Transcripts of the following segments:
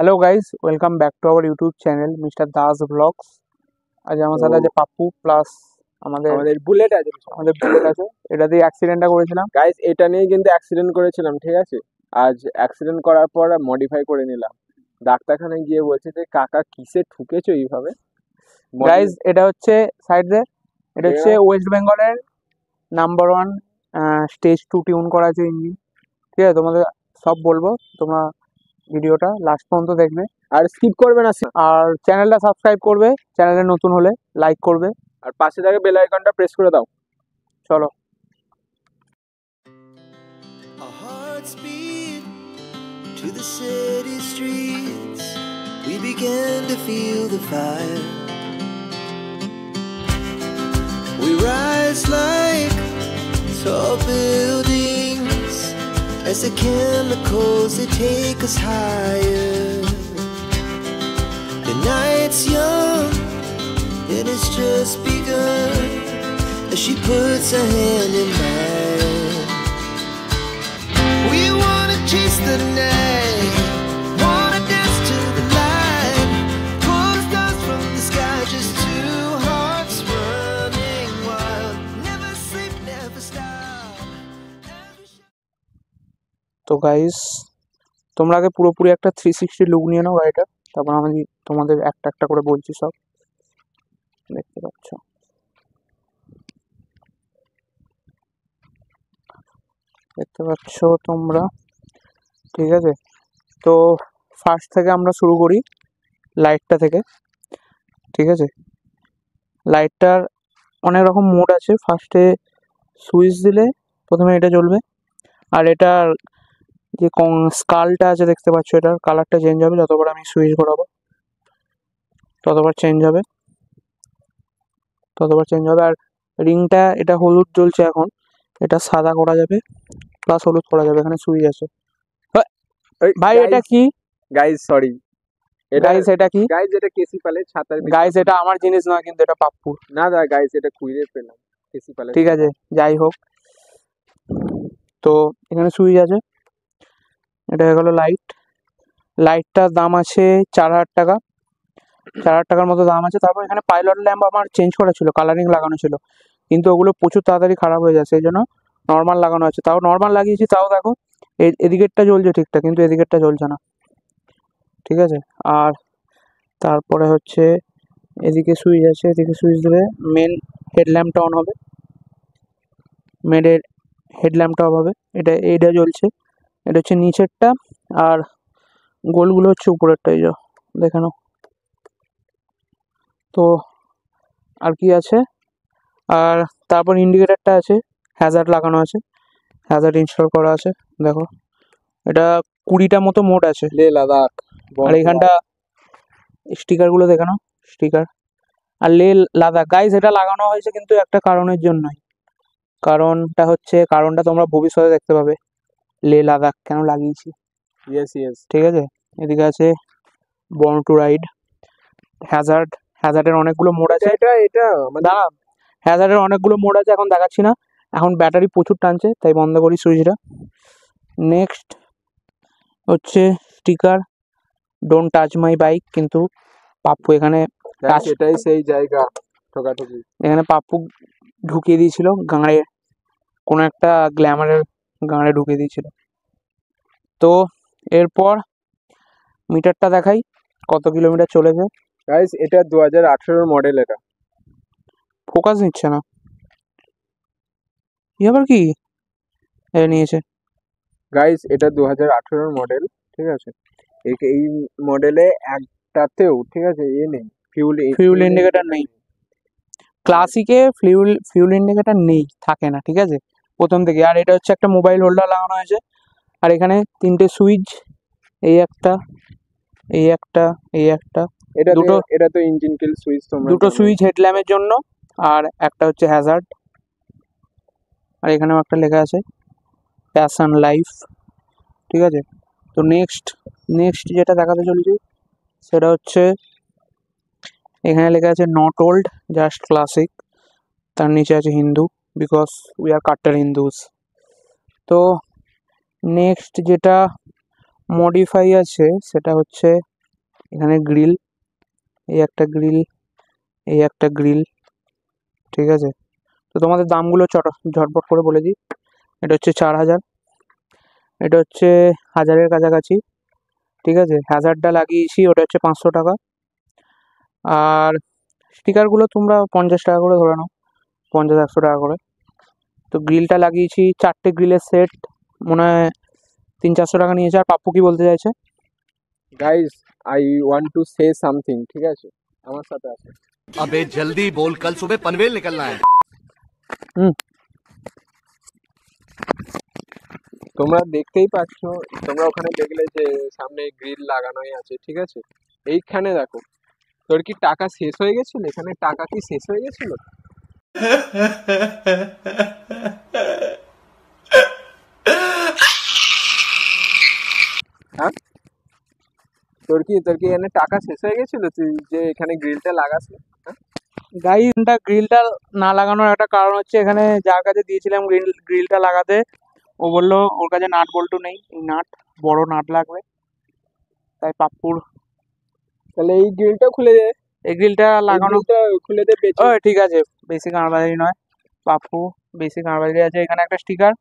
Hello guys, welcome back to our YouTube channel mister Das blogs. আজ আমার সাথে আছে পাপ্পু প্লাস আমাদের বুলেট আছে। এটা দিয়ে অ্যাক্সিডেন্টটা করেছিলাম গাইস, এটা নিয়ে কিন্তু অ্যাক্সিডেন্ট করেছিলাম, ঠিক আছে। আজ অ্যাক্সিডেন্ট করার পর মডিফাই করে নিলাম। ডাক্তারখানায় গিয়ে বলছে যে কাকা কিসে ঠুকেছো এইভাবে। গাইস, এটা হচ্ছে সাইডে, এটা হচ্ছে ওয়েস্ট বেঙ্গলের নাম্বার 1 স্টেজ 2 টিউন করা আছে ইঞ্জিন। ঠিক আছে, তোমাদের সব বলবো, তোমরা ভিডিওটা লাস্ট পর্যন্ত দেখবে আর স্কিপ করবে না, আর চ্যানেলটা সাবস্ক্রাইব করবে, চ্যানেলে নতুন হলে লাইক করবে আর পাশে থাকা বেল আইকনটা প্রেস করে দাও। চলো। Our hearts beat to the city streets. We began to feel the fire. We rise like tall buildings as the chemicals they take us higher. The night's young and it's just begun as she puts her hand in mine. We wanna chase the night, wanna dance to the light, pull the stars from the sky, just two hearts running wild, never sleep, never stop. তো guys, তোমরা আগে পুরোপুরি একটা 360 look নিয়ে নাও গাড়িটা, তারপর আমি তোমাদের একটা একটা করে বলছি। সব দেখতে পাচ্ছ, তোমরা, ঠিক আছে। তো ফার্স্ট থেকে আমরা শুরু করি লাইটটা থেকে, ঠিক আছে। লাইটটার অনেক রকম মোড আছে। ফার্স্টে সুইচ দিলে প্রথমে এটা জ্বলবে, আর এটার যে স্কালটা আছে দেখতে পাচ্ছ, এটার কালারটা চেঞ্জ হবে। যতবার আমি সুইচ ঘোরাবো ততবার চেঞ্জ হবে, আর রিংটা এটা হলুদ জ্বলছে এখন, এটা সাদা করা যাবে প্লাস হলুদ করা যাবে। এখানে সুইচ আছে। ভাই এটা কি গাইস? সরি গাইস, এটা কি গাইস? এটা কেসি পালে ছাতার। গাইস, এটা আমার জিনিস নয় কিন্তু, এটা পাপ্পুর। না দা গাইস, এটা খুঁজে পেলাম কেসি পালে। ঠিক আছে, যাই হোক। তো এখানে সুইচ আছে, এটা হয়ে গেল লাইট। লাইটটার দাম আছে 4000 টাকা, 4000 টাকার মতো দাম আছে। তারপর এখানে পাইলট ল্যাম্প আমার চেঞ্জ করা ছিল, কালারিং লাগানো ছিল, কিন্তু ওগুলো প্রচুর তাড়াতাড়ি খারাপ হয়ে যায়, সেই জন্য নর্মাল লাগানো আছে। তাও নর্মাল লাগিয়েছি, তাও দেখো এদিকেরটা জ্বলছে ঠিকঠাক, কিন্তু এদিকেরটা জ্বলছে না, ঠিক আছে। আর তারপরে হচ্ছে এদিকে সুইচ আছে, এদিকে সুইচ দেবে, মেন হেডল্যাম্পটা অন হবে, মেনের হেডল্যাম্পটা অফ হবে। এইটা জ্বলছে, এটা হচ্ছে নিচেরটা, আর গোলগুলো হচ্ছে উপরেরটা, এই যে দেখে নাও। তো আর কি আছে, আর তারপর ইন্ডিকেটারটা আছে, হ্যাজার্ড লাগানো আছে, হ্যাজার্ড ইনস্টল করা আছে। দেখো, এটা 20টা মতো মোড আছে। লে লাদাখ। আর এখানটা স্টিকারগুলো দেখে নাও, স্টিকার। আর লে লাদাখ গাইস, এটা লাগানো হয়েছে কিন্তু একটা কারণের জন্যই। কারণটা তোমরা ভবিষ্যতে দেখতে পাবে, লে লাদাখ কেন লাগিয়েছি। ইয়েস, ঠিক আছে। এদিকে আছে বর্ন টু রাইড, হ্যাজার্ডের অনেকগুলো মোড আছে। এটা দাঁড়া, হ্যাজার্ডের অনেকগুলো মোড আছে, এখন দেখাচ্ছি না, এখন ব্যাটারি প্রচুর টানছে, তাই বন্ধ করি সুইচটা। নেক্সট হচ্ছে sticker, don't touch my bike, কিন্তু পাপ্পু এখানে এটাই সেই জায়গা ঠোকাঠুকি। এখানে পাপ্পু ঢুকিয়ে দিয়েছিল গাঁড়ে, কোনো একটা গ্ল্যামারের গাঁড়ে ঢুকিয়ে দিয়েছিল। তো এরপর মিটারটা দেখাই, কত কিলোমিটার চলেছে। গাইস, এটা 2018 মডেল। এটা ফোকাস নিচ্ছে না, আবার কি নিয়েছে। গাইস, এটা 2018 মডেল, ঠিক আছে। এই মডেলে একটাতেও, ঠিক আছে, নেই, ফিউল ইন্ডিকেটর নেই। ক্লাসিকে ফিউল ইন্ডিকেটর নেই, থাকে না, ঠিক আছে, প্রথম থেকে। আর এটা হচ্ছে একটা মোবাইল হোল্ডার লাগানো হয়েছে, আর এখানে 3টে সুইচ, এই একটা, এই একটা, এই একটা, এটা তো ইঞ্জিন কিল সুইচ। দুটো সুইচ হেডল্যাম্পের জন্য, আর একটা হচ্ছে হ্যাজার্ড। আর এখানেও একটা লেখা আছে প্যাশন লাইফ, ঠিক আছে। তো নেক্সট যেটা দেখাতে চলেছি সেটা হচ্ছে, এখানে লেখা আছে নট ওল্ড, জাস্ট ক্লাসিক। তার নিচে আছে হিন্দু, বিকজ উই আর কাট্টার হিন্দুস। তো নেক্সট যেটা মডিফাই আছে সেটা হচ্ছে এখানে গ্রিল, এই একটা গ্রিল, এই একটা গ্রিল, ঠিক আছে। তো তোমাদের দামগুলো ঝটপট করে বলে দিই। এটা হচ্ছে 4000, এটা হচ্ছে 1000-এর কাছাকাছি, ঠিক আছে। হ্যাজারটা লাগিয়েছি, ওটা হচ্ছে 500 টাকা। আর স্টিকারগুলো তোমরা 50 টাকা করে ধরে নাও, 50-100 টাকা করে। তো গ্রিলটা লাগিয়েছি, 4টে গ্রিলের সেট মনে হয় 300-400 টাকা নিয়েছে। আর পাপ্পু কি বলতে চাইছে? Guys, I want to say something, ঠিক আছে? আমার সাথে আছে। अबे जल्दी बोल, कल सुबह पनवेल निकलना है। তোমরা দেখতেই পাচ্ছ, তোমরা ওখানে দেখলে যে সামনে গ্রিল লাগানোই আছে, ঠিক আছে। এইখানে দেখো, তোর কি টাকা শেষ হয়ে গেছিল? এখানে টাকা কি শেষ হয়ে গেছিল? হ্যাঁ, তোর কি এখানে টাকা শেষ হয়ে গেছিল তুই যে এখানে গ্রিলটা লাগাসনি? গাইসটা গ্রিলটা না লাগানোর একটা কারণ হচ্ছে, এখানে যার কাছে দিয়েছিলাম গ্রিলটা লাগাতে, ও বললো ওর কাছে নাট বল্টু নেই, এই নাট বড় নাট লাগবে। তাই পাপ্পুর তাহলে এই গ্রিলটা খুলে দে, এই গ্রিলটা লাগানো। খুলে দে বেঁচে। ও ঠিক আছে, বেশি গাঁড়বাজি নয় পাপ্পু, বেশি গাঁড়বাজি আছে। এখানে একটা sticker,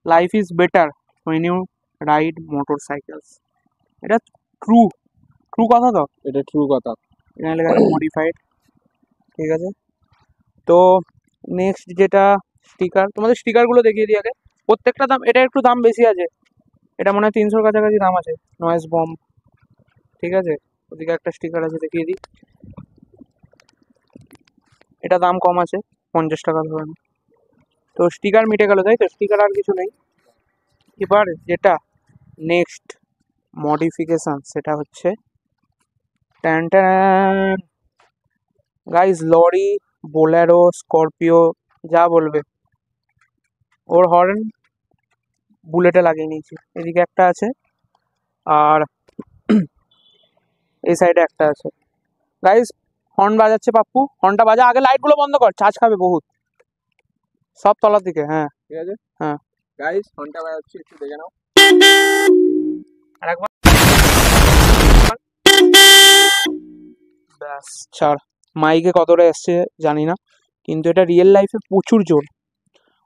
life is better when you ride motor cycles. এটা ট্রু ট্রু কথা তো, এটা ট্রু কথা। এখানে লেখা আছে মডিফাইড, ঠিক আছে। তো নেক্সট যেটা স্টিকার, তোমাদের স্টিকারগুলো দেখিয়ে দিই আগে। প্রত্যেকটা দাম, এটা একটু দাম বেশি আছে, এটা মনে হয় 300-র কাছাকাছি দাম আছে। নয়েজ বম, ঠিক আছে। ওদিকে একটা স্টিকার আছে, দেখিয়ে দিই। এটা দাম কম আছে, 50 টাকা ধরে নাও। তো স্টিকার মিটে গেল, তাই তো? স্টিকার আর কিছু নেই। এবার যেটা নেক্সট মডিফিকেশন, সেটা হচ্ছে গাইজ লরি, বোলেরো, স্করপিও, যা বলবে। ওর হর্ন বুলেটে লাগিয়ে নিয়েছি, এদিকে একটা আছে আর এই সাইডে একটা আছে। গাইজ হর্ন বাজাচ্ছে পাপ্পু, হর্নটা বাজা। আগে লাইটগুলো বন্ধ কর, চার্জ খাবে বহুত, সব তলার দিকে। হ্যাঁ ঠিক আছে, হ্যাঁ। গাইস ফোনটা বাজাচ্ছে, একটু দেখে নাও। আর একবার ব্যাস, ছাড়। মাইকে কতটা এসছে জানি না, কিন্তু এটা রিয়েল লাইফে প্রচুর জোর।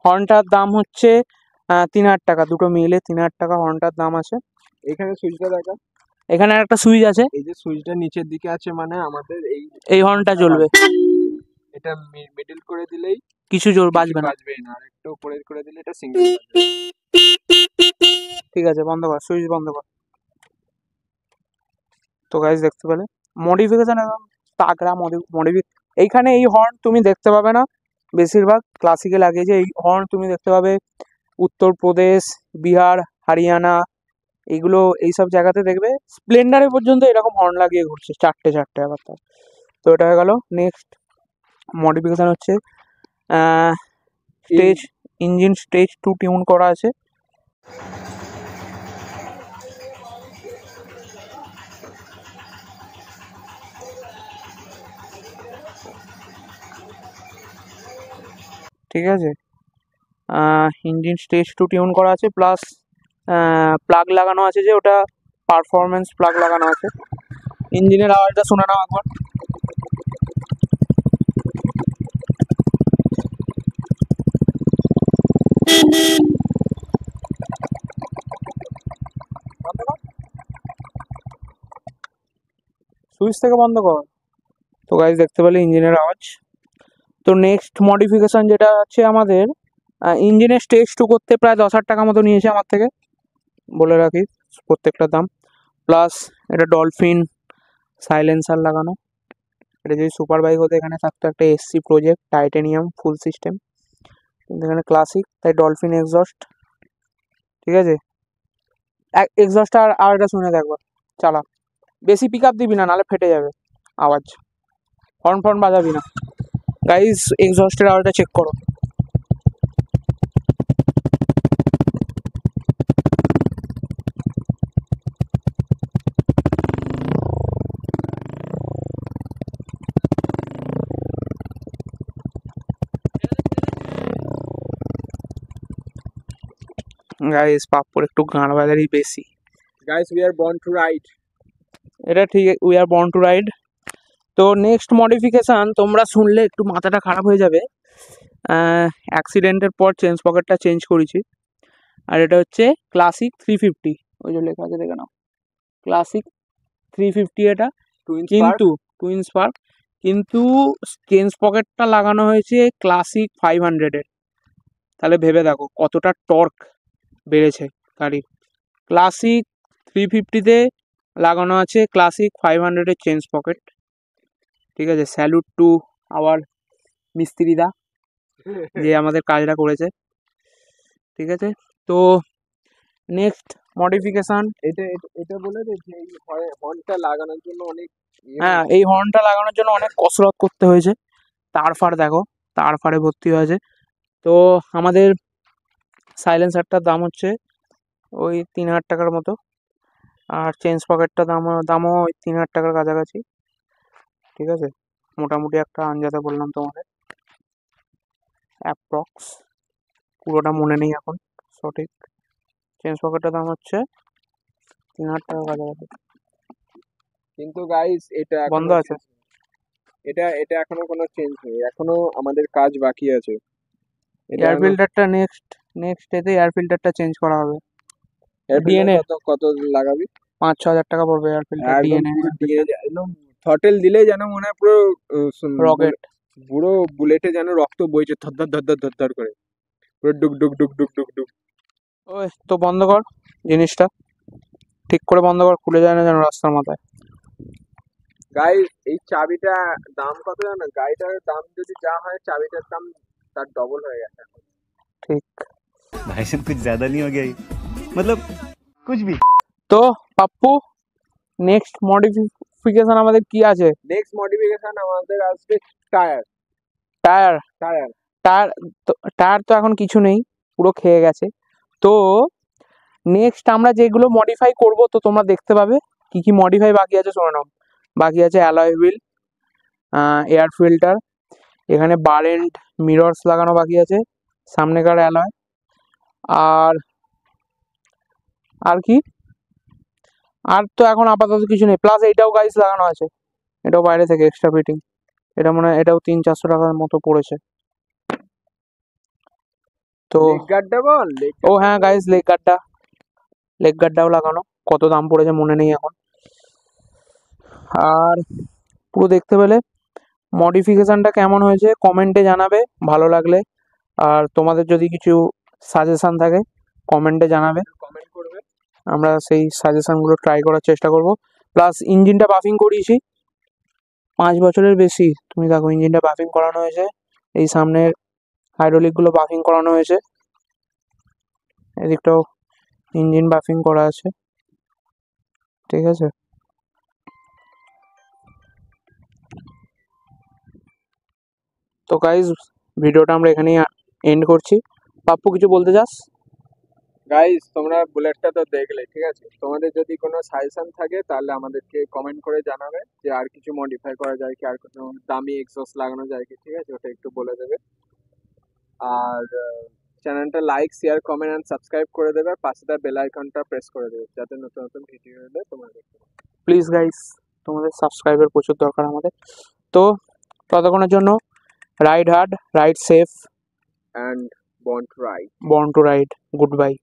হর্নটার দাম হচ্ছে 3000 টাকা, দুটো মিলে 3000 টাকা হর্নটার দাম আছে। এখানে সুইচটা দেখা, এখানে একটা সুইচ আছে, এই যে সুইচটা নিচের দিকে আছে, মানে আমাদের এই হর্নটা জ্বলবে। এটা মিডল করে দিলেই কিছু জোর বাজবে না, বাজবে না, আর একটু উপরে করে দিলে এটা সিঙ্গেল বাজবে। ঠিক আছে, বন্ধ কর, সুইচ বন্ধ কর। তো গাইস দেখতে পেলে মডিফিকেশন একদম তাগড়া এইখানে এই হর্ন তুমি দেখতে পাবে না, বেশিরভাগ ক্লাসিকে লাগিয়েছে। এই হর্ন তুমি দেখতে পাবে উত্তরপ্রদেশ, বিহার, হরিয়ানা, এইগুলো এইসব জায়গাতে দেখবে। স্প্লেন্ডারে পর্যন্ত এরকম হর্ন লাগিয়ে ঘুরছে, চারটে আবার তার। তো এটা হয়ে গেল। নেক্সট মডিফিকেশন হচ্ছে স্টেজ, ইঞ্জিন স্টেজ 2 টিউন করা আছে। ঠিক আছে, ইঞ্জিন স্টেজ 2 টিউন করা আছে, প্লাস প্লাগ লাগানো আছে, যে ওটা পারফরমেন্স প্লাগ লাগানো আছে। ইঞ্জিনের আওয়াজটা শুনে নাও একবার। সুইচ থেকে বন্ধ কর। তো গাইস দেখতে পেলে ইঞ্জিনের আওয়াজ। তো নেক্সট মডিফিকেশন যেটা আছে আমাদের, ইঞ্জিনের স্টেজ 2 করতে প্রায় 10,000 টাকা মতো নিয়েছে আমার থেকে, বলে রাখি প্রত্যেকটার দাম। প্লাস এটা ডলফিন সাইলেন্সার লাগানো। এটা যদি সুপার বাইক হতো, এখানে থাকতো একটা এসসি প্রজেক্ট টাইটেনিয়াম ফুল সিস্টেম, কিন্তু এখানে ক্লাসিক, তাই ডলফিন এক্সস্ট, ঠিক আছে। এক্সস্টটা আর এটা শুনে দেখবার, চালা। বেশি পিক আপ দিবি না, নাহলে ফেটে যাবে আওয়াজ। হর্ন বাজাবি না। গাইস এক্সস্টের আওয়াজটা চেক করো। গাইস পাপ্পুর একটু গাঁড় বাজারই বেশি। Guys we are born to ride. এটা ঠিক, we are born to ride. তো নেক্সট মডিফিকেশান তোমরা শুনলে একটু মাথাটা খারাপ হয়ে যাবে। অ্যাক্সিডেন্টের পর চেঞ্জ পকেটটা চেঞ্জ করেছি, আর এটা হচ্ছে ক্লাসিক 350, ওই যে লেখা আছে দেখে নাও, ক্লাসিক 350 এটা। টুইন কিন্তু টুইন স্পার্ক, কিন্তু চেঞ্জ পকেটটা লাগানো হয়েছে ক্লাসিক 500-এর। তাহলে ভেবে দেখো কতটা টর্ক বেড়েছে গাড়ির। ক্লাসিক 350-তে লাগানো আছে ক্লাসিক 500-এর চেঞ্জ পকেট। ঠিক আছে, স্যালুট টু আওয়ার মিস্ত্রিদা যে আমাদের কাজটা করেছে। ঠিক আছে, তো নেক্সট মডিফিকেশান, এটা এটা- এটা বলে দে যে এই হর্নটা লাগানোর জন্য অনেক হ্যাঁ এই হর্নটা লাগানোর জন্য অনেক কসরত করতে হয়েছে। তার ফার দেখো, তার ফারে ভর্তি হয়েছে। তো আমাদের সাইলেন্সারটার দাম হচ্ছে ওই 3000 টাকার মতো, আর চেঞ্জ পকেটটা দামও ওই 3000 টাকার কাছাকাছি। ঠিক আছে, মোটামুটি একটা আন্দাজে বললাম তোমাদের, অ্যাপ্রক্স, পুরোটা মনে নেই এখন সঠিক। চেঞ্জ পকেটটার দাম হচ্ছে 3000 টাকার কাছাকাছি। কিন্তু গাইস এটা বন্ধ এখনো আছে। এটা এটা এখনো কোনো চেঞ্জ নেই, এখনো আমাদের কাজ বাকি আছে। এটা এয়ার এখনো ফিল্টারটা নেক্সট এতে এয়ার ফিল্টারটা চেঞ্জ করা হবে। air filter DNA কত কত লাগাবি? 5-6 হাজার টাকা পড়বে এয়ার ফিল্টার, একদম ডিএনএ পুরো দিয়ে একদম থ্রটেল দিলে যেন মনে হয় পুরো রকেট। পুরো বুলেটে যেন রক্ত বইছে ধর ধর ধর ধর ধর করে, পুরো ডুক ডুক ডুক ডুক ডুক ডুক। ওই তো বন্ধ কর জিনিসটা, ঠিক করে বন্ধ কর, খুলে যায় না যেন রাস্তার মাথায়। গাইস এই চাবিটা দাম কত জানো? গাড়িটার দাম যদি যা হয় চাবিটার দাম তার ডবল হয়ে গেছে। ঠিক। भाई साहब कुछ ज्यादा नहीं हो गया ये? मतलब कुछ भी। তো পাপ্পু, নেক্সট মডিফিকেশন আমাদের কি আছে? নেক্সট মডিফিকেশন আমাদের আসবে tyre. Tyre. Tyre tyre tyre তো এখন কিছু নেই, পুরো খেয়ে গেছে। তো নেক্সট আমরা যেগুলো মডিফাই করব তো তোমরা দেখতে পাবে কি কি মডিফাই বাকি আছে, শুনে নাও। বাকি আছে অ্যালয় হুইল, এয়ার ফিল্টার, এখানে বার এন্ড মিরর্স লাগানো বাকি আছে, সামনেকার অ্যালয়, আর আর কি, আর তো এখন আপাতত কিছু নেই। প্লাস এইটাও গাইস লাগানো আছে, এটাও বাইরে থেকে এক্সট্রা ফিটিং। এটা মনে হয় এটাও 300-400 টাকার মতো পড়েছে। তো লেগ গার্ডটা বল, লেগ ও হ্যাঁ গাইস, লেগ গার্ডটাও লাগানো, কত দাম পড়েছে মনে নেই এখন। আর পুরো দেখতে পেলে মডিফিকেশনটা কেমন হয়েছে কমেন্টে জানাবে ভালো লাগলে, আর তোমাদের যদি কিছু সাজেশন থাকে কমেন্টে জানাবে, কমেন্ট করবে। আমরা সেই সাজেশনগুলো ট্রাই করার চেষ্টা করব। প্লাস ইঞ্জিনটা বাফিং করিয়েছি 5 বছরের বেশি, তুমি দেখো ইঞ্জিনটা বাফিং করানো হয়েছে, এই সামনের হাইড্রোলিকগুলো বাফিং করানো হয়েছে, এদিকটাও ইঞ্জিন বাফিং করা আছে। ঠিক আছে, তো গাইজ ভিডিওটা আমরা এখানেই এন্ড করছি। পাপ্পু কিছু বলতে চাস? গাইস তোমরা বুলেটটা তো দেখলে, ঠিক আছে, তোমাদের যদি কোনো সাজেশন থাকে তাহলে আমাদেরকে কমেন্ট করে জানাবে যে আর কিছু মডিফাই করা যায় কি, আর কোনো দামি এক্সস্ট লাগানো যায় কি, ঠিক আছে, ওটা একটু বলে দেবে। আর চ্যানেলটা like share comment and subscribe করে দেবে, আর পাশে বেল আইকনটা প্রেস করে দেবে যাতে নতুন নতুন ভিডিও এলে তোমরা দেখতে পাবে। প্লিজ গাইজ, তোমাদের সাবস্ক্রাইবের প্রচুর দরকার আমাদের। তো ততক্ষণের জন্য ride hard, ride safe, and bond right. Born to ride, good bye.